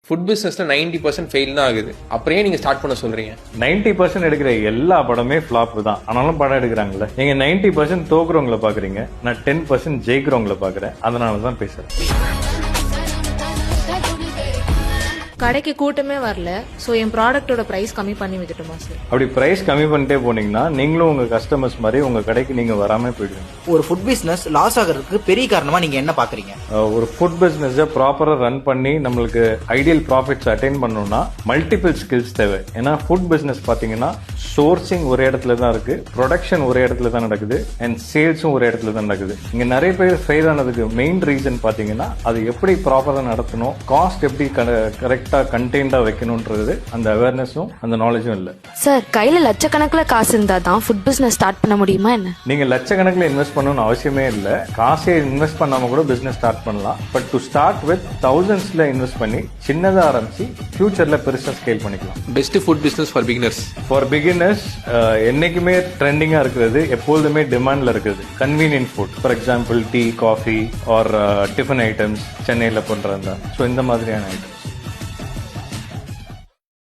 Food பிசினஸ்ல 90% fail தான் ஆகுது. அப்புறம் ஏன் நீங்க ஸ்டார்ட் பண்ண சொல்றீங்க? 90% எடுக்கிற எல்லா படமே ஃபிளாப் தான். ஆனாலும் படம் எடுக்கிறாங்கல்ல. நீங்க 90% தோக்குறவங்களை பாக்குறீங்க, நான் 10% ஜெயிக்கிறவங்களை பாக்குறேன். அதனால தான் பேசுறேன். கடைக்கு கூட்டமே வரல, சோ என் ப்ராடக்ட்டோட பிரைஸ் கம்மி பண்ணி விட்டுட்டுமா சார்? அப்படி பிரைஸ் கம்மி பண்ணிட்டே போனீங்கன்னா நீங்களும் உங்க கஸ்டமர்ஸ் மாதிரி உங்க கடைக்கு நீங்க வராம போயிடுவீங்க. ஒரு ஃபுட் பிசினஸ் லாஸ் ஆகிறதுக்கு பெரிய காரணமா நீங்க என்ன பாக்குறீங்க? ஒரு ஃபுட் பிசினஸ் ப்ராப்பரா ரன் பண்ணி நம்மளுக்கு ஐடியல் ப்ராஃபிட்ஸ் அட்டைன் பண்ணணும்னா மல்டிபிள் ஸ்கில்ஸ் தேவை. ஏன்னா ஃபுட் பிசினஸ் பாத்தீங்கன்னா சோர்சிங் ஒரு இடத்துல தான் இருக்கு, ப்ரொடக்ஷன் ஒரு இடத்துல தான் நடக்குது, அண்ட் சேல்ஸும் ஒரு இடத்துல தான் நடக்குது. இங்க நிறைய பேர் ஃபெயில் ஆனதுக்கு மெயின் ரீசன் பாத்தீங்கன்னா அது எப்படி ப்ராப்பரா நடத்தணும், காஸ்ட் எப்படி கரெக்டா கண்டெய்ன்டா வைக்கணும்ன்றது அந்த அவேர்னஸும் அந்த நாலேஜும் இல்ல. சார், கையில லட்சக்கணக்கில் காசு இருந்தா தான் ஃபுட் பிசினஸ் ஸ்டார்ட் பண்ண முடியுமா என்ன? நீங்க லட்சக்கணக்கில் இன்வெஸ்ட் பண்ணணும்னு அவசியமே இல்ல. காசே இன்வெஸ்ட் பண்ணாம கூட பிசினஸ் ஸ்டார்ட் பண்ணலாம். பட் டு ஸ்டார்ட் வித் தௌசண்ட்ஸ்ல இன்வெஸ்ட் பண்ணி சின்னதா ஆரம்பிச்சு ஃபியூச்சர்ல பெருசா ஸ்கேல் பண்ணிக்கலாம். Best food business for beginners. For beginners என்னைக்குமே ட்ரெண்டிங்கா இருக்கிறது, எப்போதுமே டிமாண்ட்ல இருக்குது convenient food. For example tea, coffee or tiffin items சென்னையில பண்றாங்க. ஸோ இந்த மாதிரியான ஐட்டம்ஸ்.